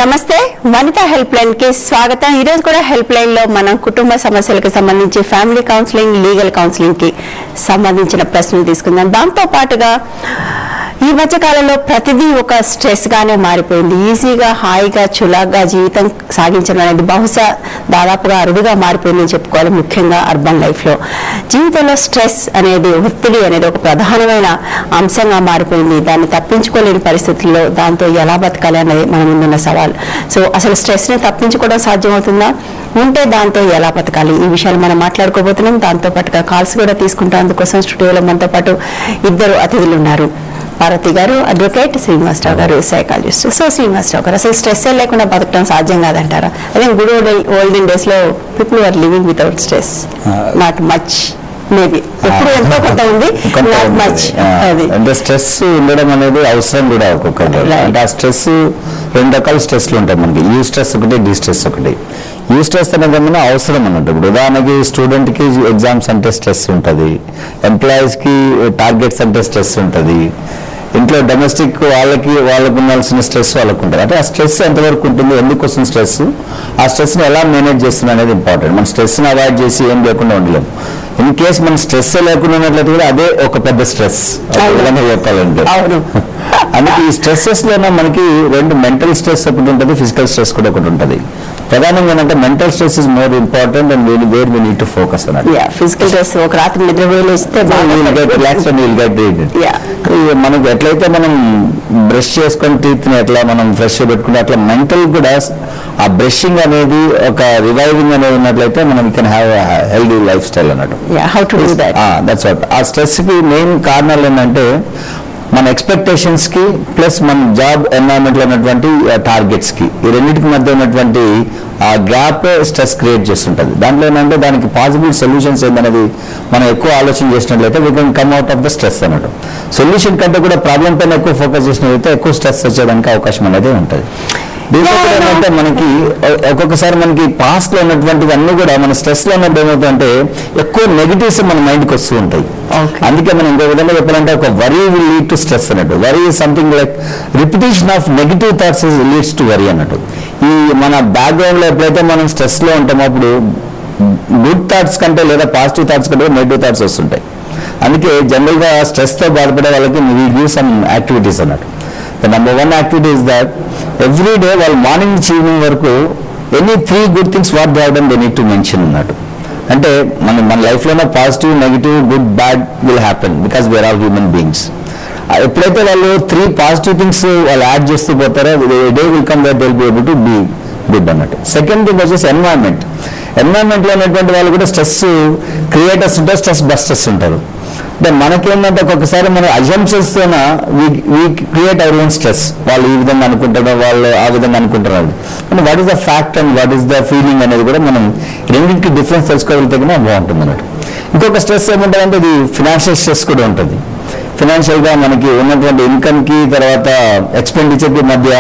నమస్తే వనిత help line కి స్వాగతం. ఈ రోజు కూడా హెల్ప్ లైన్ లో మనం కుటుంబ సమస్యలకు సంబంధించి ఫ్యామిలీ కౌన్సిలింగ్, లీగల్ కౌన్సిలింగ్ కి సంబంధించిన ప్రశ్నలు తీసుకుందాం. దాంతో పాటుగా ఈ మధ్య కాలంలో ప్రతిదీ ఒక స్ట్రెస్ గానే మారిపోయింది. ఈజీగా హాయిగా చులాగా జీవితం సాగించడం అనేది బహుశా దాదాపుగా అరుదుగా మారిపోయిందని చెప్పుకోవాలి. ముఖ్యంగా అర్బన్ లైఫ్ లో జీవితంలో స్ట్రెస్ అనేది, ఒత్తిడి అనేది ఒక ప్రధానమైన అంశంగా మారిపోయింది. దాన్ని తప్పించుకోలేని పరిస్థితుల్లో దాంతో ఎలా బతకాలి అనేది మన ముందున్న సవాల్. సో అసలు స్ట్రెస్ ని తప్పించుకోవడం సాధ్యమవుతుందా, ఉంటే దాంతో ఎలా బతకాలి, ఈ విషయాలు మనం మాట్లాడుకోబోతున్నాం. దాంతో పాటుగా కాల్స్ కూడా తీసుకుంటాం. అందుకోసం స్టూడియోలో మనతో పాటు ఇద్దరు అతిథులు ఉన్నారు. పార్వతి గారు అడ్వకేట్, శ్రీనివాసరావు గారు సైకాలజిస్ట్. సో శ్రీనివాసరావు గారు, అసలు స్ట్రెస్ లేకుండా బతకడం సాధ్యం కాదంటారా? అదే గుడ్ ఓల్డెన్ డేస్ లో people are living without stress, not much, maybe ఎప్పుడు ఎంతో కొంత ఉంది, నాట్ మచ్. అంటే స్ట్రెస్ ఉండడం అనేది అవసరం కూడా ఒక్కొక్కటి. అంటే ఆ స్ట్రెస్ రెండు రకాల స్ట్రెస్లు ఉంటాయి మనకి. యూ స్ట్రెస్ ఒకటి, డి స్ట్రెస్ ఒకటి. యూ స్ట్రెస్ అనేది ఏమన్నా అవసరం అన్నట్టు. ఇప్పుడు ఉదాహరణకి స్టూడెంట్కి ఎగ్జామ్స్ అంటే స్ట్రెస్ ఉంటుంది, ఎంప్లాయీస్కి టార్గెట్స్ అంటే స్ట్రెస్ ఉంటుంది, ఇంట్లో డొమెస్టిక్ వాళ్ళకి ఉండాల్సిన స్ట్రెస్ వాళ్ళకు ఉంటుంది. అంటే ఆ స్ట్రెస్ ఎంతవరకు ఉంటుంది, ఎందుకు వస్తుంది స్ట్రెస్, ఆ స్ట్రెస్ని ఎలా మేనేజ్ చేస్తుంది అనేది ఇంపార్టెంట్. మన స్ట్రెస్ని అవాయిడ్ చేసి ఏం లేకుండా ఉండలేము. ఇన్ కేస్ మన స్ట్రెస్ లేకుండా ఉన్నట్లయితే కూడా అదే ఒక పెద్ద స్ట్రెస్ చెప్పాలంటే. అందుకే ఈ స్ట్రెస్సెస్ లోనే మనకి రెండు, మెంటల్ స్ట్రెస్ ఒకటి ఉంటుంది, ఫిజికల్ స్ట్రెస్ కూడా ఒకటి ఉంటుంది. ప్రధానంగా ఏంటంటే mental stress is more important and where we need to focus అన్నట్టు. ఫిజికల్ స్ట్రెస్ ఒక రాత్రి నిద్ర మనకు ఎట్లయితే మనం బ్రష్ చేసుకొని టీత్ ని ఎట్లా మనం ఫ్రెష్ పెట్టుకుంటే అట్లా మెంటల్ కూడా ఆ బ్రషింగ్ అనేది ఒక రివైవింగ్ అనేది ఉన్నట్లయితే మనం can have healthy life style అన్నట్టు. That's what. ఆ స్ట్రెస్ కి మెయిన్ కారణాలు ఏంటంటే మన ఎక్స్పెక్టేషన్స్ కి ప్లస్ మన జాబ్ ఎన్వైరన్మెంట్ లో ఉన్నటువంటి టార్గెట్స్ కి, ఈ రెండింటికి మధ్య ఉన్నటువంటి ఆ గ్యాప్ స్ట్రెస్ క్రియేట్ చేస్తుంటది. దాంట్లో ఏంటంటే దానికి పాసిబుల్ సొల్యూషన్స్ ఏంటనేది మనం ఎక్కువ ఆలోచన చేసినట్లయితే we can come out of the stress అన్నట్టు. సొల్యూషన్ కంటే కూడా ప్రాబ్లం పైన ఎక్కువ ఫోకస్ చేసినట్లయితే ఎక్కువ స్ట్రెస్ వచ్చేదానికి అవకాశం అనేది ఉంటుంది. దీంట్లో కూడా ఏంటంటే మనకి ఒక్కొక్కసారి మనకి పాస్ట్ లో ఉన్నటువంటివి అన్ని కూడా మన స్ట్రెస్ లో ఉన్నప్పుడు ఏమవుతుందంటే ఎక్కువ నెగిటివ్స్ మన మైండ్కి వస్తూ ఉంటాయి. అందుకే మనం ఇంకో విధంగా చెప్పాలంటే ఒక worry will lead to stress అన్నట్టు. Worry is something like repetition of negative thoughts leads to worry అన్నట్టు. ఈ మన బ్యాక్గ్రౌండ్ లో ఎప్పుడైతే మనం స్ట్రెస్ లో ఉంటామో అప్పుడు గుడ్ థాట్స్ కంటే లేదా పాజిటివ్ థాట్స్ కంటే నెగిటివ్ థాట్స్ వస్తుంటాయి. అందుకే జనరల్ గా స్ట్రెస్ తో బాధపడే వాళ్ళకి వీ గివ్ సమ్ యాక్టివిటీస్ అన్నట్టు. The number one activity is that every day while morning నుంచి ఈవినింగ్ వరకు any 3 good things what they have done they need to mention అన్నట్టు. అంటే మన లైఫ్లోనే positive, negative, good, bad will happen because we are all human beings. ఎప్పుడైతే వాళ్ళు 3 positive things వాళ్ళు add చేస్తూ పోతారో they will come that they will be able to be good అన్నట్టు. సెకండ్ థింగ్ వచ్చేసి ఎన్వైరన్మెంట్. ఎన్వైరన్మెంట్లో ఉన్నటువంటి వాళ్ళు కూడా స్ట్రెస్ క్రియేటర్స్ ఉంటారు, స్ట్రెస్ బస్టర్స్ ఉంటారు. అంటే మనకేంటంటే ఒక్కొక్కసారి మన అజంప్షన్స్ తోన we create our own stress. వాళ్ళు ఈ విధంగా అనుకుంటారో, వాళ్ళు ఆ విధంగా అనుకుంటున్నారు. And what is the fact and what is the feeling అనేది కూడా మనం రెండింటికి డిఫరెన్స్ తెలుసుకోగలిగితే బాగుంటుంది అన్నట్టు. ఇంకొక స్ట్రెస్ ఏముంటుందంటే ఇది ఫినాన్షియల్ స్ట్రెస్ కూడా ఉంటుంది. ఫినాన్షియల్గా మనకి ఉన్నటువంటి ఇన్కమ్కి తర్వాత ఎక్స్పెండిచర్కి మధ్య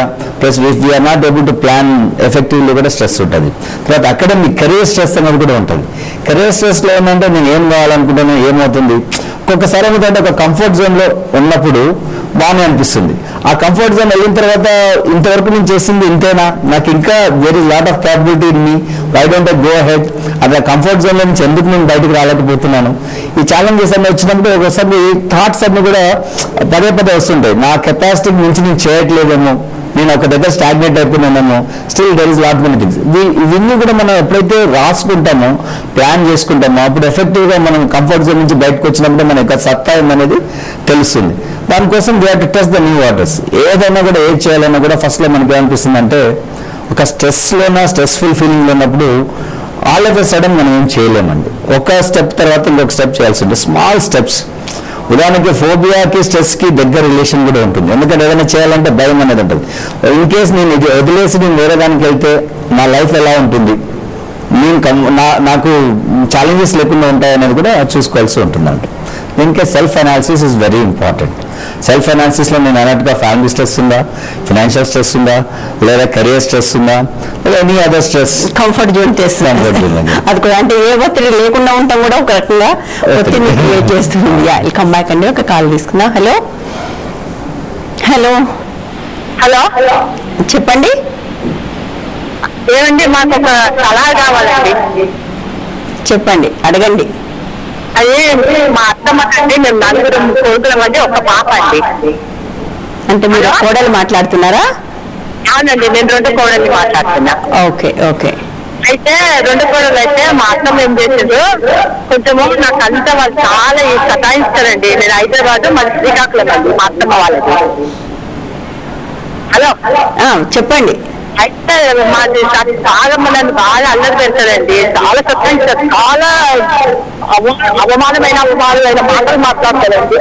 plus we are not able to plan effectively కూడా స్ట్రెస్ ఉంటుంది. తర్వాత అకాడమిక్ కెరీర్ స్ట్రెస్ అనేది కూడా ఉంటుంది. కెరీర్ స్ట్రెస్లో ఏంటంటే నేను ఏం కావాలనుకుంటున్నా ఏమవుతుంది, ఒక్కొక్కసారి ఏమిటంటే ఒక కంఫర్ట్ జోన్లో ఉన్నప్పుడు బాగానే అనిపిస్తుంది. ఆ కంఫర్ట్ జోన్ వెళ్ళిన తర్వాత ఇంతవరకు నేను చేసింది ఇంతేనా, నాకు ఇంకా there is lot of capability in me, why don't I go ahead, అది ఆ కంఫర్ట్ జోన్లో నుంచి ఎందుకు నేను బయటకు రాలేకపోతున్నాను. ఈ ఛాలెంజెస్ అన్నీ వచ్చినప్పుడు ఒకసారి థాట్స్ అన్నీ కూడా పదే వస్తుంటాయి. నా కెపాసిటీకి మించి నేను చేయట్లేదేమో, నేను ఒక దగ్గర స్టాగ్నేట్ అయిపోయినానేమో, still there is lot many things. ఇవన్నీ కూడా మనం ఎప్పుడైతే రాసుకుంటామో, ప్లాన్ చేసుకుంటామో, అప్పుడు ఎఫెక్టివ్గా మనం కంఫర్ట్ జోన్ నుంచి బయటకు వచ్చినప్పుడు మన యొక్క సత్తా అనేది తెలుస్తుంది. దానికోసం we have to test the new waters. ఏదైనా కూడా ఏది చేయాలన్నా కూడా ఫస్ట్లో మనకి ఏమనిపిస్తుంది అంటే ఒక స్ట్రెస్ఫుల్ ఫీలింగ్లో ఉన్నప్పుడు ఆల్ ఆఫ్ ఎ సడన్ మనం ఏం చేయలేమండి. ఒక స్టెప్ తర్వాత ఇంకొక స్టెప్ చేయాల్సి ఉంటుంది, స్మాల్ స్టెప్స్. ఉదాహరణకి ఫోబియాకి స్ట్రెస్కి దగ్గర రిలేషన్ కూడా ఉంటుంది. ఎందుకంటే ఏదైనా చేయాలంటే భయం అనేది ఉంటుంది. ఇన్ కేస్ నేను ఇది వదిలేసి నేను వేరే దానికి వెళ్తే నా లైఫ్ ఎలా ఉంటుంది, నాకు ఛాలెంజెస్ లేకుండా ఉంటాయనేది కూడా చూసుకోవాల్సి ఉంటుందంట. దీనికి self analysis is very important. Self అనాలిసిస్లో నేను అన్నట్టుగా ఫ్యామిలీ స్ట్రెస్ ఉందా, ఫినాన్షియల్ స్ట్రెస్ ఉందా, లేదా కెరియర్ స్ట్రెస్ ఉందా, లేదా any other stress, comfort zone చేస్తుంది. అది కూడా అంటే ఏ ఒత్తిడి లేకుండా ఉంటాం కూడా ఒక రకంగా ఒత్తిడిని క్రియేట్ చేస్తుంది. వెల్కమ్ బ్యాక్ అండి. ఒక కాల్ తీసుకుందాం. హలో, హలో, చెప్పండి. ఏమండి మాకు ఒక సలహా కావాలండి. చెప్పండి, అడగండి. అదే మా అత్తమ్మ కంటే మేము నలుగురు కొడుకులం అండి, ఒక పాప అండి. అంటే మీరు కోడలు మాట్లాడుతున్నారా? అవునండి, నేను 2 కోడల్ని మాట్లాడుతున్నా. Okay okay. అయితే 2 కోడలు అయితే మా అత్తమ్మ ఏం చేసిండ్రు, కొంచెము నాకు అంతా వాళ్ళు చాలా సతాయిస్తారండి. నేను హైదరాబాద్ మళ్ళీ శ్రీకాకుళం అండి మా అత్తమ్మ వాళ్ళది. హలో చెప్పండి. అయితే మాది చాలా నన్ను బాగా అల్లరి పెడతారండి, చాలా సతాయిస్తారు, చాలా అవమానమైన మాటలు మాట్లాడతారండి.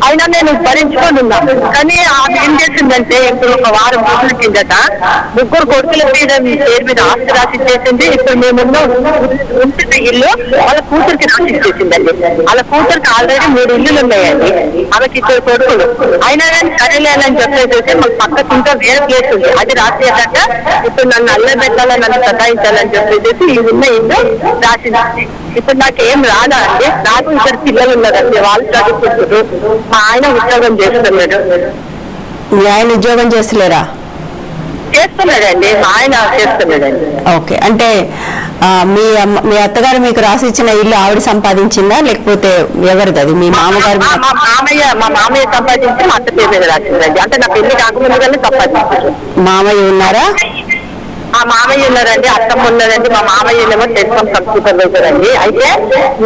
అయినా నేను భరించుకొని ఉన్నా. కానీ ఆమె ఏం చేసిందంటే ఇప్పుడు ఒక వారం రోజుల కిందట 3 కొడుకుల పేరు మీద ఆస్తి రాసి ఇచ్చేసింది. ఇప్పుడు మేమున్న ఉంటున్న ఇల్లు వాళ్ళ కూతురికి రాసి ఇచ్చేసిందండి. వాళ్ళ కూతురికి ఆల్రెడీ 3 ఇల్లులు ఉన్నాయండి, ఆమెకి 2 కొడుకులు. అయినా కానీ సరేలేదని చెప్పేసి మాకు పక్కకు ఇంకా వేరే ప్లేస్ ఉంది, అది రాసేటట్ట ఇప్పుడు నన్ను అల్లరి పెట్టాలని, నన్ను సతాయించాలని చెప్పేసి ఈ ఉన్న ఇల్లు రాసింది. ఇప్పుడు నాకేం రాదా అండి? నాకు 2 పిల్లలు ఉన్నారండి, వాళ్ళు చదువుకుంటారు. మా ఆయన ఉద్యోగం చేస్తున్నాడు. మీ ఆయన ఉద్యోగం చేస్తలేరా? చేస్తున్నాడండి, మా ఆయన చేస్తున్నాడండి. ఓకే. అంటే మీ అత్తగారు మీకు రాసి ఇచ్చిన ఇల్లు ఆవిడ సంపాదించిందా లేకపోతే ఎవరిది? అది మీ మామగారు? మా మామయ్య సంపాదించి మా అత్త పేరు మీద రాసిందండి. అంటే నా పెళ్లి కాకముందు కానీ సంపాదించారు. మామయ్య ఉన్నారా? మా మామయ్య ఉన్నారండి, అత్తమ్మ ఉన్నారండి. మా మామయ్య ఏమో టెలికాం సూపర్వైజర్ అండి. అయితే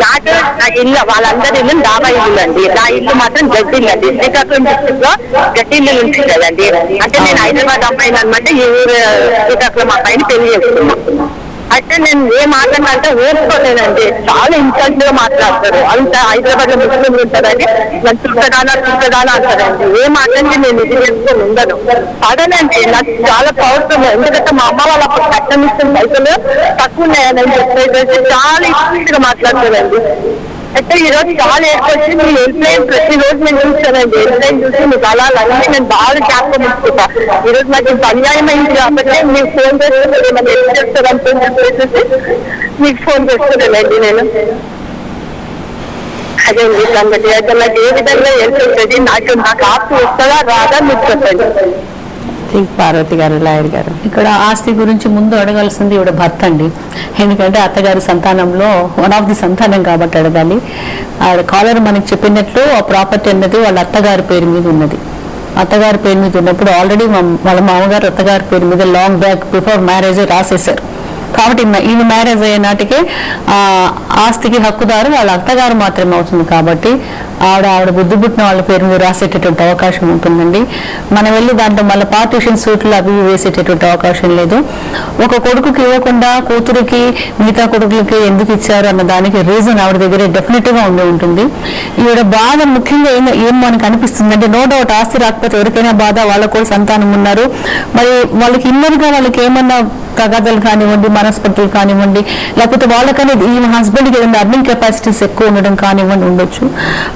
నాకు నా ఇల్లు, వాళ్ళందరి ఇల్లు డాబా ఇల్లు అండి, నా ఇల్లు మాత్రం గడ్డిల్లు అండి. శ్రీకాకుళం డిస్ట్రిక్ట్ లో గడ్డిల్లు ఉంటాయి కదండి. అంటే నేను హైదరాబాద్ అమ్మాయిని అనమాట, ఈ ఊరు శ్రీకాకుళం అమ్మాయిని పెళ్లి చేసుకున్నాను. అయితే నేను ఏ మాట్లాడినంటే ఊరుకోలేనండి, చాలా ఇన్సల్ట్ గా మాట్లాడతారు. అంత హైదరాబాద్ లో ముస్లింలు ఉంటారండి, నన్ను చుట్టదానా అంటారండి. ఏ మాట్లాడి నేను ఇది చేసుకొని ఉండను, పడనండి. నాకు చాలా పవర్ఫుల్. ఎందుకంటే మా అమ్మ వాళ్ళు అప్పుడు కట్టం ఇచ్చిన పైసలు తక్కువ ఉన్నాయని చెప్పేసి చాలా ఇన్సల్ట్ గా మాట్లాడతారండి. అయితే ఈ రోజు చాలా ఏర్పచ్చి మీ హెల్ప్లైన్ ప్రతిరోజు నేను చూస్తానండి. హెల్ప్లైన్ చూసి మీకు అలా అన్నీ నేను బాగా జ్ఞాపకం ఉంచుకుంటా. ఈ రోజు నాకు ఇంత అన్యాయం అయింది కాబట్టి మీకు ఫోన్ చేస్తున్నారు, ఏమన్నా హెల్ప్ చేస్తారని చెప్పేసి మీకు ఫోన్ చేస్తున్నానండి నేను. అదే అండి సంగతి. అయితే నాకు ఏ విధంగా హెల్ప్ అవుతుంది, నాకు ఆస్తి వస్తుందా రాదా మీరు చెప్పండి. పార్వతి గారు, లాయర్ గారు, ఇక్కడ ఆస్తి గురించి ముందు అడగాల్సింది ఇవిడ భర్త అండి. ఎందుకంటే అత్తగారి సంతానంలో వన్ ఆఫ్ ది సంతానం కాబట్టి అడగాలి. ఆవిడ కాలర్ మనకి చెప్పినట్లు ఆ ప్రాపర్టీ అన్నది వాళ్ళ అత్తగారి పేరు మీద ఉన్నది. అత్తగారి పేరు మీద ఉన్నప్పుడు ఆల్రెడీ వాళ్ళ మామగారు అత్తగారి పేరు మీద లాంగ్ బ్యాక్ బిఫోర్ మ్యారేజ్ రాసేశారు. కాబట్టి ఈయన మ్యారేజ్ అయ్యే నాటికే ఆస్తికి హక్కుదారు వాళ్ళ అత్తగారు మాత్రమే అవుతుంది. కాబట్టి ఆవిడ బుద్ధి పుట్టిన వాళ్ళ పేరు మీద రాసేటటువంటి అవకాశం ఉంటుందండి. మనం వెళ్ళి దాంట్లో మళ్ళీ పార్టీషన్ సూట్లు అవి వేసేటటువంటి అవకాశం లేదు. ఒక కొడుకుకి ఇవ్వకుండా కూతురికి మిగతా కొడుకులకి ఎందుకు ఇచ్చారు అన్న దానికి రీజన్ ఆవిడ దగ్గర డెఫినెట్ గా ఉండి ఉంటుంది. ఈవిడ బాధ ముఖ్యంగా ఏం మనకు అనిపిస్తుంది అంటే, నో డౌట్ ఆస్తి రాకపోతే ఎవరికైనా బాధ, వాళ్ళకు కూడా సంతానం ఉన్నారు, మరి వాళ్ళకి ఇన్నర్గా వాళ్ళకి ఏమన్నా తగాదాలు కానివ్వండి, మనస్పర్ధలు కానివ్వండి, లేకపోతే వాళ్ళకనేది ఈ హస్బెండ్కి ఏదైనా అర్నింగ్ కెపాసిటీస్ ఎక్కువ ఉండడం కానివ్వండి ఉండొచ్చు.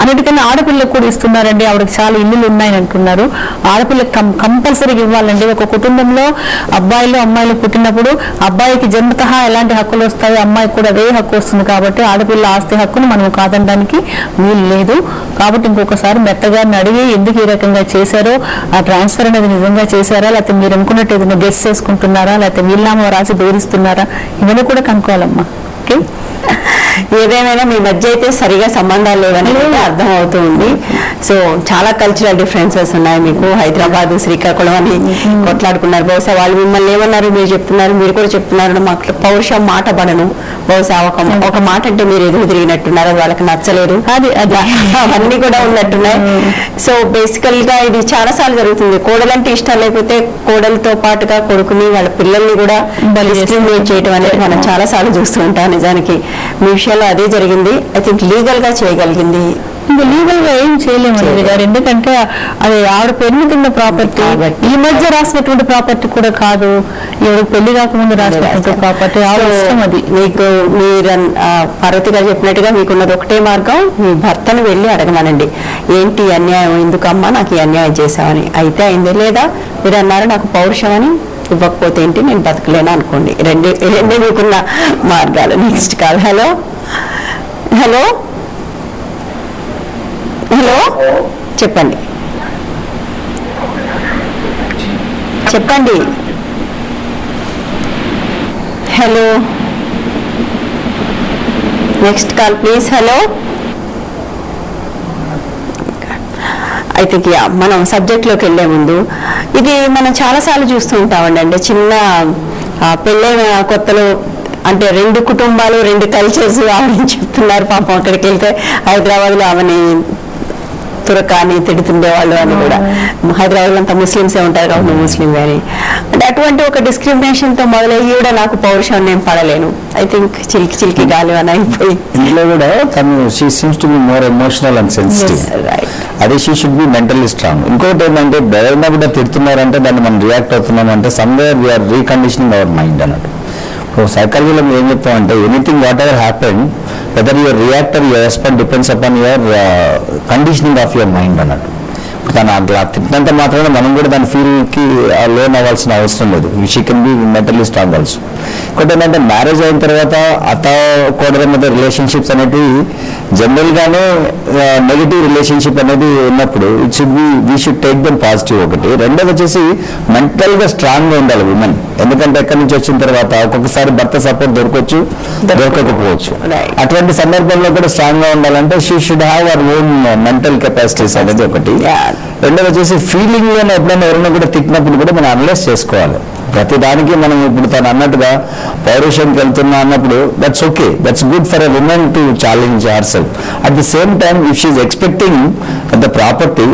అన్నిటికన్నా ఆడపిల్లకు కూడా ఇస్తున్నారండి, ఆవిడకి చాలా ఇల్లులు ఉన్నాయని అంటున్నారు. ఆడపిల్లకి కంపల్సరీగా ఇవ్వాలండి. ఒక కుటుంబంలో అబ్బాయిలు అమ్మాయిలు పుట్టినప్పుడు అబ్బాయికి జన్మతః ఎలాంటి హక్కులు వస్తాయో అమ్మాయికి కూడా అదే హక్కు వస్తుంది. కాబట్టి ఆడపిల్ల ఆస్తి హక్కును మనం కాదనడానికి వీలు లేదు. కాబట్టి ఇంకొకసారి మెత్తగారిని అడిగి ఎందుకు ఈ రకంగా చేశారో, ఆ ట్రాన్స్ఫర్ అనేది నిజంగా చేశారా, లేకపోతే మీరు అనుకున్నట్టు ఏదైనా గెస్ చేసుకుంటున్నారా, లేకపోతే వీళ్ళామో రాసి బెదిరిస్తున్నారా, ఇవన్నీ కూడా కనుక్కోవాలమ్మా. ఓకే, ఏదేమైనా మీ మధ్య అయితే సరిగా సంబంధాలు లేవని అర్థం అవుతుంది. సో చాలా కల్చరల్ డిఫరెన్సెస్ ఉన్నాయి మీకు. హైదరాబాద్ శ్రీకాకుళం అని కొట్లాడుకున్నారు. బహుశా వాళ్ళు మిమ్మల్ని ఏమన్నారు, మీరు చెప్తున్నారు, మీరు కూడా చెప్తున్నారు మాకు పౌరుషం మాట పడను. బహుశా ఒక మాట అంటే మీరు ఎదురు తిరిగినట్టున్నారు, వాళ్ళకి నచ్చలేదు, అది అవన్నీ కూడా ఉన్నట్టున్నాయి. సో బేసికల్ గా ఇది చాలా సార్లు జరుగుతుంది. కోడలంటే ఇష్టం లేకపోతే కోడలతో పాటుగా కొడుకుని వాళ్ళ పిల్లల్ని కూడా డిస్క్రిమినేట్ చేయడం అనేది మనం చాలా సార్లు చూస్తూ ఉంటాం. నిజానికి మీ విషయంలో అదే జరిగింది. ఐ థింక్ లీగల్ గా చేయగలిగింది. ఇంకా లీగల్ గా ఏం చేయలేము గారు, ఎందుకంటే అది ఆవిడ పెళ్లి తిన్న ప్రాపర్టీ, ఈ మధ్య రాసినటువంటి ప్రాపర్టీ కూడా కాదు, ఎవరు పెళ్లి కాకముందు రాసినటువంటి ప్రాపర్టీ. అది మీకు మీరు పార్వతి గారు చెప్పినట్టుగా మీకున్నది ఒకటే మార్గం, మీ భర్తను వెళ్ళి అడగమనండి, ఏంటి అన్యాయం, ఎందుకమ్మా నాకు ఈ అన్యాయం చేశామని. అయితే అయింది, లేదా మీరు అన్నారు నాకు పౌరుషం అని, ఇవ్వకపోతే ఏంటి నేను బతకలేను అనుకోండి. రెండే మీకున్న మార్గాలు. Next call. Hello hello hello, చెప్పండి చెప్పండి. Hello, next call please. Hello, I think మనం సబ్జెక్ట్లోకి వెళ్ళే ముందు ఇది మనం చాలాసార్లు చూస్తూ ఉంటామండి. అంటే చిన్న పెళ్ళైన కొత్తలో అంటే 2 కుటుంబాలు 2 కల్చర్స్ ఆవిడ చెప్తున్నారు. పాపం అక్కడికి వెళ్తే హైదరాబాద్లో ఆమెని తురకాని తిడుతుండేవాళ్ళు అని కూడా. హైదరాబాద్లో అంతా ముస్లిమ్సే ఉంటారు కాబట్టి ముస్లిం అని అంటే అటువంటి ఒక డిస్క్రిమినేషన్తో మొదలయ్యి కూడా నాకు పౌరుషం నేను పడలేను. ఐ థింక్ చిలికి గాలి అని అయిపోయి ఇంట్లో కూడా తను she seems to be more emotional and sensitive. అదే she should be mentally strong. ఇంకోటి ఏంటంటే ఎవరైనా కూడా తిడుతున్నారంటే దాన్ని మనం రియాక్ట్ అవుతున్నాం అంటే somewhere we are reconditioning our mind అన్నట్టు. సైకాలజీలో ఏం చెప్తామంటే anything whatever happen whether your react or your respond depends upon your conditioning of your mind అన్నట్టు. తను అట్లా తిట్టినంత మాత్రమే మనం కూడా దాని ఫీల్కి లోన్ అవ్వాల్సిన అవసరం లేదు. She can be mentally strong also. ఇంకోటి ఏంటంటే మ్యారేజ్ అయిన తర్వాత అత్త కోడల మధ్య రిలేషన్షిప్స్ అనేవి జనరల్గానే నెగిటివ్ రిలేషన్షిప్ అనేది ఉన్నప్పుడు it should be we should take them positive. ఒకటి. రెండోది వచ్చేసి మెంటల్గా స్ట్రాంగ్గా ఉండాలి ఉమెన్. ఎందుకంటే ఎక్కడి నుంచి వచ్చిన తర్వాత ఒక్కొక్కసారి భర్త సపోర్ట్ దొరకవచ్చు, దొరకకపోవచ్చు. అటువంటి సందర్భంలో కూడా స్ట్రాంగ్గా ఉండాలంటే she should have our own mental capacities అనేది ఒకటి. రెండోది వచ్చేసి ఫీలింగ్ లోనే ఎప్పుడైనా ఎవరైనా కూడా తిట్టినప్పుడు కూడా మనం అనలైజ్ చేసుకోవాలి. ప్రతి దానికి మనం ఇప్పుడు తను అన్నట్టుగా పౌరుషంకి వెళ్తున్నా అన్నప్పుడు that's okay, that's good for a woman to challenge herself. At the same time if she is expecting the property,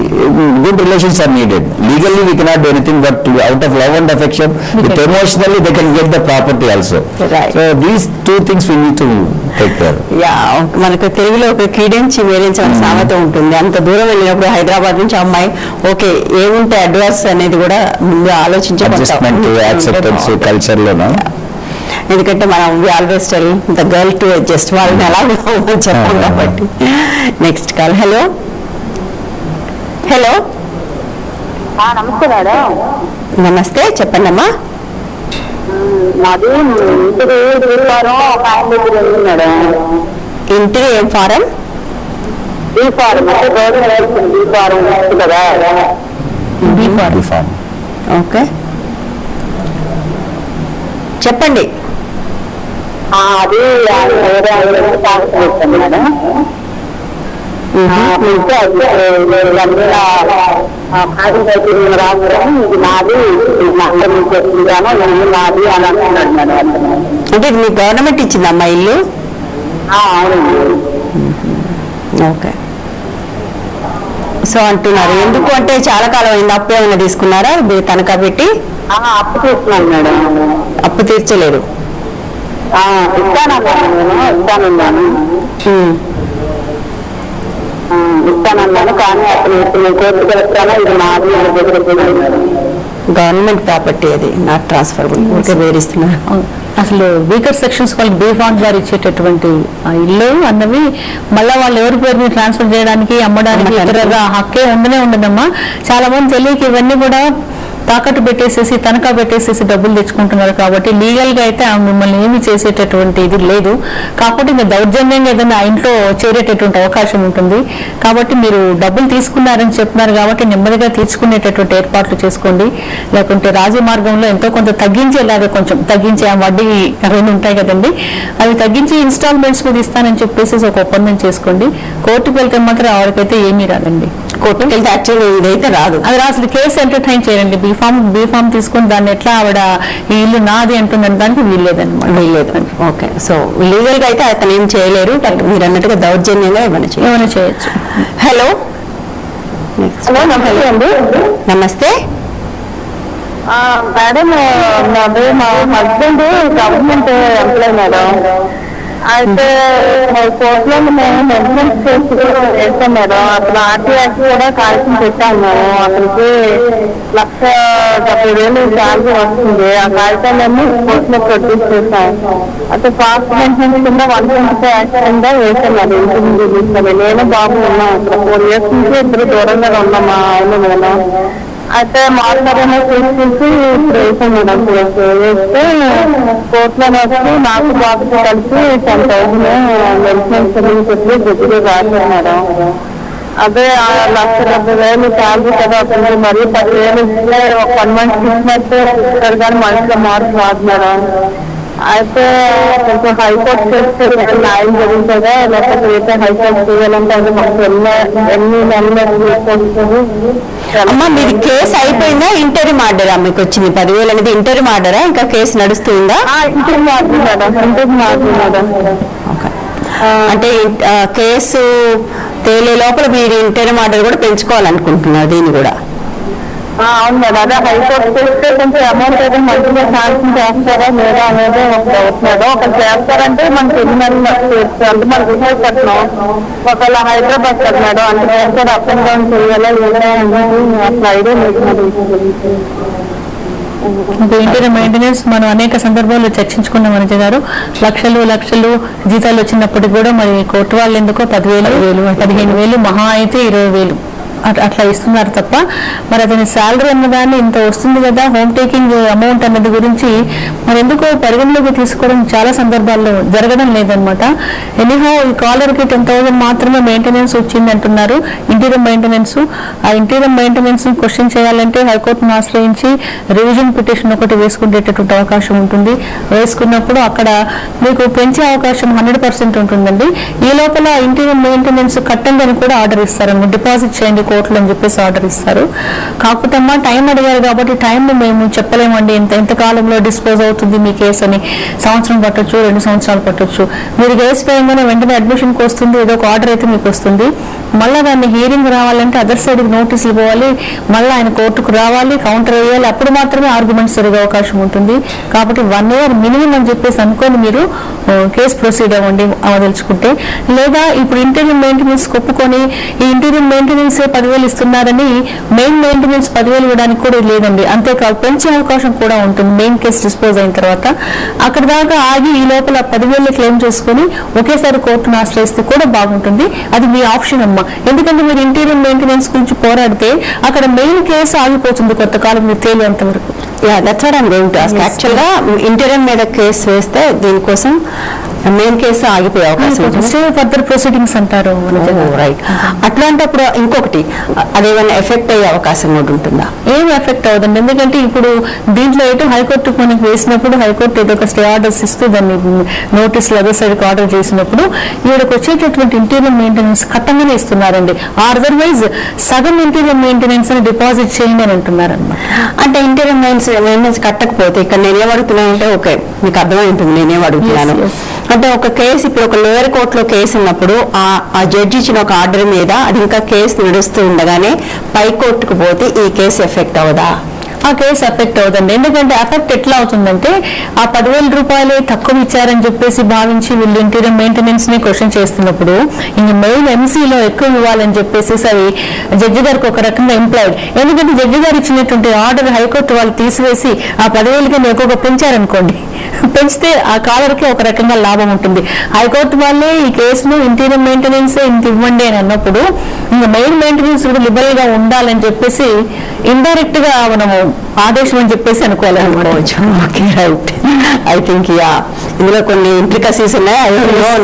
good relations are needed. Legally we cannot do anything but out of love and affection with emotionally they can get the property also. So these 2 things we need to take care. మనకు తెలుగులో ఒక కీడించి వేరించాలని సామెత ఉంటుంది. అంత దూరం వెళ్ళినప్పుడు హైదరాబాద్ నుంచి అమ్మాయి ఓకే ఏముంటే అడ్వాన్స్ అనేది కూడా ముందు యాక్సెప్టెన్స్ కల్చర్ లోనా. ఎందుకంటే మనం we always tell the girl to adjust, వాళ్ళని ఎలా చెప్పాం కాబట్టి. Next call. హలో, హలో, నమస్తే మేడం. నమస్తే, చెప్పండి అమ్మా. మాది ఇంటికి బీఫారం ఒక ఆయన దగ్గర ఉంది మేడం. ఇంటికి ఏం ఫారం? బీఫారం అంటే గవర్నమెంట్ బీఫారం కదా. బీఫారం. ఓకే, చెప్పండి. అది వేరే చేస్తాను మేడం. రావడం ఇది నాది, నాది అని అంటున్నాడు మేడం. అంటే మీ గవర్నమెంట్ ఇచ్చిందమ్మా ఇల్లు? అవునండి. ఓకే. సో అంటున్నారు ఎందుకు అంటే చాలా కాలం అయింది, అప్పు ఏమైనా తీసుకున్నారా తనఖా పెట్టి? అప్పు తీసుకున్నాను మేడం. అప్పు తీర్చలేరు? ఇస్తానన్నాను కానీ అప్పుడు ఇప్పుడు కోర్టుకు వెళ్తాను. ఇది నాది గవర్నమెంట్ ప్రాపర్టీ, అది నాట్ ట్రాన్స్ఫరబుల్. ఓకే, వేరిస్తున్నారు. అసలు వీకర్ సెక్షన్స్ వాళ్ళకి బీఫాండ్ ద్వారా ఇచ్చేటటువంటి ఇల్లు అన్నవి మళ్ళీ వాళ్ళు ఎవరి పేరు ట్రాన్స్ఫర్ చేయడానికి అమ్మడానికి ఇతరగా హక్కే ఉండదమ్మా. చాలా మంది తెలియక ఇవన్నీ కూడా తాకట్టు పెట్టేసేసి తనఖా పెట్టేసేసి డబ్బులు తెచ్చుకుంటున్నారు. కాబట్టి లీగల్గా అయితే మిమ్మల్ని ఏమి చేసేటటువంటి ఇది లేదు. కాకపోతే ఇంకా దౌర్జన్యంగా ఏదైనా ఇంట్లో చేరేటటువంటి అవకాశం ఉంటుంది. కాబట్టి మీరు డబ్బులు తీసుకున్నారని చెప్తున్నారు కాబట్టి నెమ్మదిగా తీర్చుకునేటటువంటి ఏర్పాట్లు చేసుకోండి. లేకుంటే రాజీ మార్గంలో ఎంతో కొంత తగ్గించేలాగా కొంచెం తగ్గించే వడ్డీ అవన్నీ ఉంటాయి కదండి, అవి తగ్గించి ఇన్స్టాల్మెంట్స్ మీద ఇస్తానని చెప్పేసి ఒక ఒప్పందం చేసుకోండి. కోర్టుకు వెళ్తే మాత్రం ఆవిడకైతే ఏమీ రాదండి. కోర్టుకు వెళ్తే యాక్చువల్గా ఇదైతే రాదు. అది అసలు కేసు ఎంటర్టైన్ చేయండి. బీఫామ్ తీసుకుని దాన్ని ఎట్లా ఆవిడ ఈ ఇల్లు నాది అంటుందని దానికి వీల్లేదన్నమాట. వీల్లేదు. ఓకే, సో లీగల్ గా అయితే అతను ఏం చేయలేరు. మీరు అన్నట్టుగా దౌర్జన్యంగా ఏమైనా చేయొచ్చు. హలో, నమస్తే అండి. నమస్తే మేడం, మా హస్బెండ్ గవర్నమెంట్ ఎంప్లాయ్ మేడం. అయితే కోర్టులో మేము మెయింటెనెన్స్ చేసి చేస్తాం మేడం. అసలు ఆర్టీఆర్కి కూడా కాల్సిన పెట్టాము. అతనికి 1,70,000 శాలరీ వస్తుంది. ఆ కాగితాలన్నీ కోర్టులో ప్రొడ్యూస్ చేస్తాం. అయితే ఫాస్ట్ మెయింటెనెన్స్ కింద 125 కింద వేసాం అది. ఇంటి ముందు తీసుకొని నేను బాబు ఉన్నాం. 4 years నుంచి ఇద్దరు దూరంగా ఉన్నాం మా ఆయన మేడం. అయితే మాట్లాడమే తీసుకొచ్చి ఇప్పుడు వేసాం మేడం. వేస్తే కోర్టులో వచ్చి నాకు బాబుతో కలిసి 10,000 మెయింటెనెన్స్ చెప్పి గట్టిగా రాశారు మేడం. అదే 1,70,000 శాలరీ కదా అతనికి, మరి 10,000 ఇస్తే ఒక 1 month ఇచ్చినట్టు ఇస్తారు కానీ మనసులో మార్పు రాదు మేడం. అయితే కొంచెం హైకోర్టు చేస్తే న్యాయం జరుగుతుందా, లేకపోతే హైకోర్టు చేయాలంటే అది మాకు ఎన్ని నెలలు. అమ్మా మీది కేసు అయిపోయిందా? ఇంటర్వ్యూ ఆర్డరా మీకు వచ్చింది? 10,000 అనేది ఇంటర్వ్యూ ఆర్డరా? ఇంకా కేసు నడుస్తుందా? Interview order madam, interview order madam. అంటే కేసు తేలే లోపల మీరు ఇంటర్వ్యూ ఆర్డర్ కూడా పెంచుకోవాలనుకుంటున్నారు దీన్ని కూడా? అవును మేడం. అదే హైకోర్టు చేస్తే కొంచెం అమౌంట్ అయితే మంచిగా శాంక్షన్ చేస్తారా లేదా అనేది ఒక డౌట్ మేడం. ఒకరు చేస్తారంటే మనకి ఎన్ని నెలలు అంటే మనకి విశాఖపట్నం, ఒకవేళ హైదరాబాద్ కదా మేడం, అంటే చేస్తారు అప్ అండ్ డౌన్ చేయాలా లేదా అనేది అసలు ఐడియా లేదు. ఇంటీరియర్ మెయింటెనెన్స్ మనం అనేక సందర్భాల్లో చర్చించుకున్నాం వనిత గారు. లక్షలు జీతాలు వచ్చినప్పటికి కూడా మరి కోర్టు వాళ్ళు ఎందుకో 10,000, 15,000, మహా అయితే 20,000 అట్లా ఇస్తున్నారు తప్ప మరి అతని శాలరీ అన్నదాన్ని ఇంత వస్తుంది కదా, హోమ్ టేకింగ్ అమౌంట్ అన్నది గురించి మరి ఎందుకో పరిగణలోకి తీసుకోవడం చాలా సందర్భాల్లో జరగడం లేదనమాట. ఎనీహో ఈ కాలర్కి 10,000 మాత్రమే మెయింటెనెన్స్ వచ్చింది అంటున్నారు. ఇంటీరియర్ మెయింటెనెన్స్, ఆ ఇంటీరియర్ మెయింటెనెన్స్ క్వశ్చన్ చేయాలంటే హైకోర్టును ఆశ్రయించి రివిజన్ పిటిషన్ ఒకటి వేసుకునేటటువంటి అవకాశం ఉంటుంది. వేసుకున్నప్పుడు అక్కడ మీకు పెంచే అవకాశం 100% ఉంటుందండి. ఈ లోపల ఇంటీరియర్ మెయింటెనెన్స్ కట్టండి అని కూడా ఆర్డర్ ఇస్తారన్నమాట. డిపాజిట్ చేయండి కోర్టులు అని చెప్పేసి ఆర్డర్ ఇస్తారు. కాకపోతే అమ్మా టైం అడిగారు కాబట్టి టైం మేము చెప్పలేమండి, ఎంత కాలంలో డిస్పోజ్ అవుతుంది మీ కేసు అని. సంవత్సరం పట్టొచ్చు, 2 సంవత్సరాలు పట్టొచ్చు. మీరు కేసు వేయగానే వెంటనే అడ్మిషన్కి వస్తుంది, ఏదో ఒక ఆర్డర్ అయితే మీకు వస్తుంది. మళ్ళీ దాన్ని హియరింగ్ రావాలంటే అదర్ సైడ్కి నోటీసులు పోవాలి, మళ్ళీ ఆయన కోర్టుకు రావాలి, కౌంటర్ వేయాలి, అప్పుడు మాత్రమే ఆర్గ్యుమెంట్స్ జరిగే అవకాశం ఉంటుంది. కాబట్టి 1 year మినిమం అని చెప్పేసి అనుకొని మీరు కేసు ప్రొసీడ్ అవ్వండి అవదలుచుకుంటే. లేదా ఇప్పుడు ఇంటీరియర్ మెయింటెనెన్స్ ఒప్పుకొని ఈ ఇంటీరియర్ మెయింటెనెన్స్ 10,000 ఇస్తున్నారని మెయిన్ మెయింటెనెన్స్ 10,000 ఇవ్వడానికి కూడా లేదండి. అంతేకాదు పెంచే అవకాశం కూడా ఉంటుంది మెయిన్ కేసు డిస్పోజ్ అయిన తర్వాత. అక్కడ దాకా ఆగి ఈ లోపల 10,000 క్లెయిమ్ చేసుకుని ఒకేసారి కోర్టును ఆశ్రయిస్తే కూడా బాగుంటుంది. అది మీ ఆప్షన్ అమ్మా. ఎందుకంటే మీరు ఇంటీరియర్ మెయింటెనెన్స్ గురించి పోరాడితే అక్కడ మెయిన్ కేసు ఆగిపోతుంది కొంతకాలం మీరు తేలేంత వరకు. యాక్చువల్గా ఇంటీరియర్ మీద కేసు వేస్తే దీనికోసం మెయిన్ కేసు ఆగిపోయే అవకాశం ఉంటుంది. ఫర్దర్ ప్రొసీడింగ్స్ అంటారు. రైట్. అట్లాంటప్పుడు ఇంకొకటి అదేమైనా ఎఫెక్ట్ అయ్యే అవకాశం కూడా ఉంటుందా? ఏం ఎఫెక్ట్ అవుతుంది, ఎందుకంటే ఇప్పుడు దీంట్లో ఎటు హైకోర్టు మనకి వేసినప్పుడు హైకోర్టు ఏదో ఒక స్టే ఆర్డర్స్ ఇస్తూ దాన్ని నోటీసులు అదే సైడ్కి ఆర్డర్ చేసినప్పుడు ఈవిడకి వచ్చేటటువంటి ఇంటీరియర్ మెయింటెనెన్స్ కట్టంగానే ఇస్తున్నారండి. అదర్వైజ్ సగం ఇంటీరియర్ మెయింటెనెన్స్ అని డిపాజిట్ చేయండి అని అంటున్నారన్నమాట. అంటే ఇంటీరియర్ మెయింటెనెన్స్ కట్టకపోతే ఇక్కడ నేనేం అడుగుతున్నానంటే ఓకే మీకు అర్థమై ఉంటుంది నేనేం అడుగుతున్నాను అంటే ఒక కేసు ఇప్పుడు ఒక లోయర్ కోర్టులో కేసు ఉన్నప్పుడు ఆ జడ్జి ఇచ్చిన ఒక ఆర్డర్ మీద అది ఇంకా కేసు నడుస్తూ ఉండగానే పై కోర్టుకు పోతే ఈ కేసు ఎఫెక్ట్ అవదా? ఆ కేసు ఎఫెక్ట్ అవుతుంది. ఎందుకంటే ఎఫెక్ట్ ఎట్లా అవుతుందంటే ఆ 10,000 రూపాయలు తక్కువ ఇచ్చారని చెప్పేసి భావించి వీళ్ళు ఇంటీరియర్ మెయింటెనెన్స్ ని క్వశ్చన్ చేస్తున్నప్పుడు ఇంక మెయిన్ ఎంసీలో ఎక్కువ ఇవ్వాలని చెప్పేసి అవి జడ్జి గారికి ఒక రకంగా ఎంప్లాయిడ్. ఎందుకంటే జడ్జి గారు ఇచ్చినటువంటి ఆర్డర్ హైకోర్టు వాళ్ళు తీసివేసి ఆ 10,000కి ఎక్కువగా పెంచారనుకోండి, పెంచితే ఆ కాలర్కి ఒక రకంగా లాభం ఉంటుంది. హైకోర్టు వాళ్ళే ఈ కేసును ఇంటీరియర్ మెయింటెనెన్స్ ఇంత ఇవ్వండి అని అన్నప్పుడు ఇంకా మెయిన్ మెయింటెనెన్స్ కూడా లిబరల్ గా ఉండాలని చెప్పేసి ఇండైరెక్ట్ గా మనము ఆదేశం అని చెప్పేసి అనుకోవాలనుకోవచ్చు. Okay right. ఐ థింక్ ఇందులో కొన్ని ఇంప్లికసీస్ ఉన్నాయి.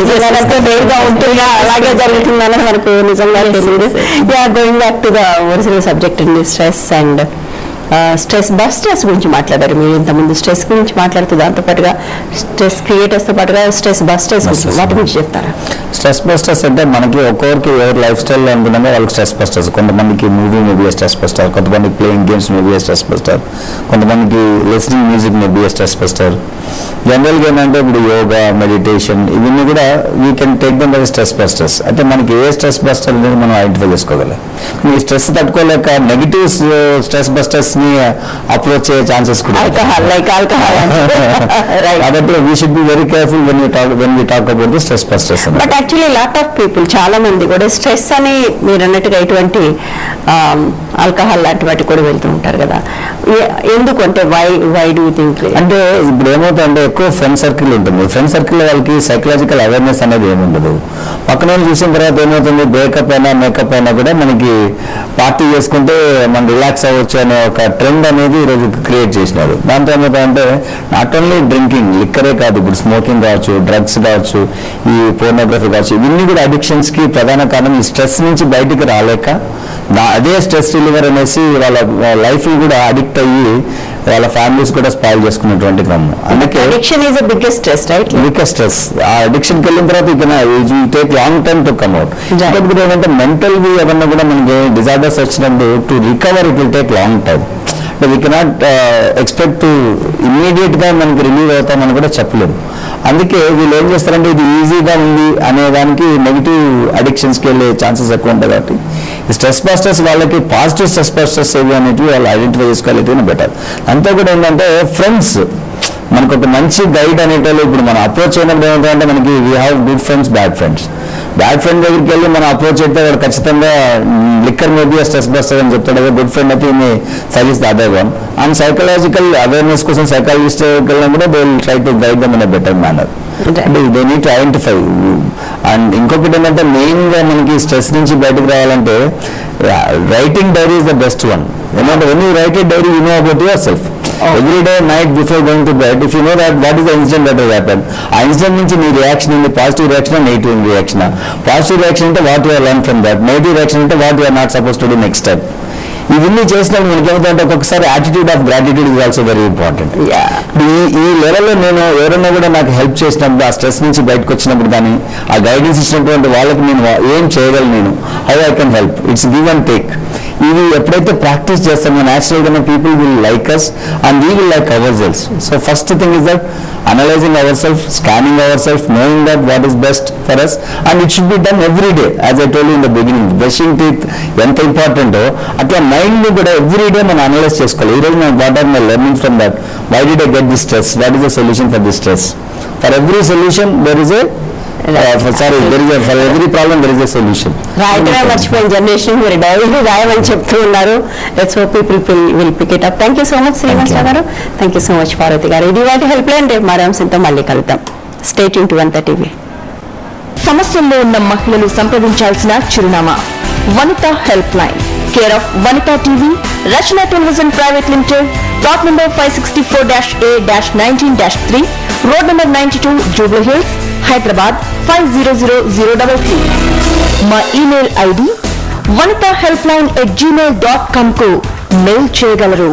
నిజంగా ఉంటుందా అలాగే జరుగుతుందని మనకు నిజంగా తెలియదు. Going back to the original subject అండి, స్ట్రెస్ అండ్ స్ట్రెస్ బస్టర్స్ గురించి మాట్లాడారు మీరు ఇంతకుముందు. స్ట్రెస్ గురించి మాట్లాడుతూ దాంతో పాటుగా స్ట్రెస్ క్రియేటర్స్ తో పాటుగా స్ట్రెస్ బస్టర్స్ వాటి గురించి చెప్తారా? స్ట్రెస్ బస్టర్స్ అంటే మనకి ఒక్కొక్కరికి ఎవరి లైఫ్ స్టైల్ అనుకున్నామో వాళ్ళకి స్ట్రెస్ బస్టర్స్. కొంతమందికి మూవీ మేబీ స్ట్రెస్ బస్టర్, కొంతమందికి playing games maybe stress buster, కొంతమందికి listening music maybe stress buster. జనరల్గా ఏంటంటే ఇప్పుడు యోగా, మెడిటేషన్ ఇవన్నీ కూడా we can take them by stress busters. అంటే మనకి ఏ స్ట్రెస్ బస్టర్ అనేది మనం ఐడెంటిఫై చేసుకోగలం. ఈ స్ట్రెస్ తట్టుకోలేక నెగిటివ్ స్ట్రెస్ బస్టర్స్ ని అప్రోచ్ అయ్యే ఛాన్సెస్ కూడా. కాబట్టి we should be very careful when we talk about the stress busters. But actually lot of people చాలా మంది కూడా స్ట్రెస్ అని మీరు అన్నట్టుగా ఇటువంటి ఆల్కహాల్ లాంటి వాటి కూడా వెళ్తూ ఉంటారు కదా, ఎందుకు అంటే వై డూ థింక్? అంటే ఇప్పుడు ఏమవుతుందంటే ఎక్కువ ఫ్రెండ్ సర్కిల్ ఉంటుంది. ఫ్రెండ్ సర్కిల్ వాళ్ళకి సైకలాజికల్ అవేర్నెస్ అనేది ఏముండదు. పక్కన చూసిన తర్వాత ఏమవుతుంది, బ్రేకప్ అయినా మేకప్ అయినా కూడా మనకి పార్టీ చేసుకుంటే మనం రిలాక్స్ అవ్వచ్చు అనే ఒక ట్రెండ్ అనేది ఈరోజు క్రియేట్ చేసినారు. దాంతో ఏమవుతుందంటే నాట్ ఓన్లీ డ్రింకింగ్, లిక్కరే కాదు, ఇప్పుడు స్మోకింగ్ కావచ్చు, డ్రగ్స్ కావచ్చు, ఈ పోర్నోగ్రఫీ కావచ్చు, ఇవన్నీ కూడా అడిక్షన్స్ కి ప్రధాన కారణం. ఈ స్ట్రెస్ నుంచి బయటికి రాలేక అదే స్ట్రెస్ రిలీవర్ అనేసి వాళ్ళ లైఫ్ కూడా అడిక్ట్ అయ్యి వాళ్ళ ఫ్యామిలీస్ కూడా స్పాయిల్ చేసుకున్నటువంటి క్రమం. అందుకే addiction is the biggest stress, right? Biggest stress. ఆ అడిక్షన్కి వెళ్ళిన తర్వాత ఇక take long time to come out. ఇంకొకటి ఏంటంటే మెంటల్గా ఏమన్నా కూడా మనకి డిజార్డర్స్ వచ్చినప్పుడు to recover it will take long time. We cannot expect to immediate గా మనకి రిలీవ్ అవుతామని కూడా చెప్పలేము. అందుకే వీళ్ళు ఏం చేస్తారంటే ఇది ఈజీగా ఉంది అనే దానికి నెగిటివ్ అడిక్షన్స్కి వెళ్ళే ఛాన్సెస్ ఎక్కువ ఉంటాయి. కాబట్టి స్ట్రెస్ బస్టర్స్ వాళ్ళకి పాజిటివ్ స్ట్రెస్ బస్టర్స్ ఏవి అనేటివి వాళ్ళు ఐడెంటిఫై చేసుకోగలిగితేనే బెటర్. అంతా కూడా ఏంటంటే ఫ్రెండ్స్ మనకు ఒక మంచి గైడ్ అనేటోళ్ళు ఇప్పుడు మనం అప్రోచ్ అయినప్పుడు ఏమంటారంటే మనకి we have good friends, bad friends. Bad friend దగ్గరికి వెళ్ళి మనం అప్రోచ్ అయితే వాడు ఖచ్చితంగా లిక్కర్ మేబీ స్ట్రెస్ బస్టర్ అని చెప్తాడు. గుడ్ ఫ్రెండ్ అయితే ఈమె suggest other one. And psychological awareness కోసం సైకాలజిస్ట్ వెళ్ళినప్పుడు they will try to guide them in a better manner. They need to identify. And ఇంకొకటి ఏంటంటే మెయిన్గా మనకి స్ట్రెస్ నుంచి బయటకు రావాలంటే writing diary is the best one. ఎందుకంటే when you write a diary you know about yourself. Every day night before going to bed, if you know that what is the incident that has happened, ఆ incident నుంచి నీ reaction ఉంది, positive reaction, negative reaction. Positive reaction అంటే what you learn from that, negative reaction అంటే what you are not suppose to do next time. ఇవన్నీ చేసినప్పుడు మనకి ఏమవుతుందంటే ఒక్కొక్కసారి attitude of gratitude is also very important. ఈ లెవెల్లో నేను ఎవరైనా కూడా నాకు హెల్ప్ చేసినప్పుడు, ఆ స్ట్రెస్ నుంచి బయటకు వచ్చినప్పుడు కానీ ఆ గైడెన్స్ ఇచ్చినటువంటి వాళ్ళకి నేను ఏం చేయగలను, నేను how I can help, it's give and take. ఇవి ఎప్పుడైతే ప్రాక్టీస్ చేస్తామో న్యాచురల్గానే people will like us and we will like our self. So first thing is that analysing our self, scanning our self, knowing that what is best for us, and it should be done every day. As I told in the beginning, brushing teeth ఎంత ఇంపార్టెంటో అట్లా మైండ్ని కూడా every day మనం analyse చేసుకోవాలి. ఈరోజు మనం what are my learning from that, why did I get this stress, what is the solution for this stress. For every solution there is for every problem there is a solution. రాయటమే మర్చిపోయిన generation మీరు diary రాయమని చెప్తూ ఉన్నారు. Let's hope people will pick it up. Thank you so much Srinivasa garu. Thank you so much Parvathi garu. ఇది వాటి help line. రేపు మరో అంశంతో మళ్ళీ కలుద్దాం. Stay tune to Vanitha TV. సమస్యల్లో ఉన్న మహిళలు సంప్రదించాల్సిన చిరునామా Vanitha help line, care of Vanitha TV, Rachana television private limited, plot number 564-A-19-3, road number 92, Jubilee Hills, Hyderabad 500033. మా ఇమెయిల్ ఐడి vanithahelpline@gmail.com కు మెయిల్ చేయగలరు.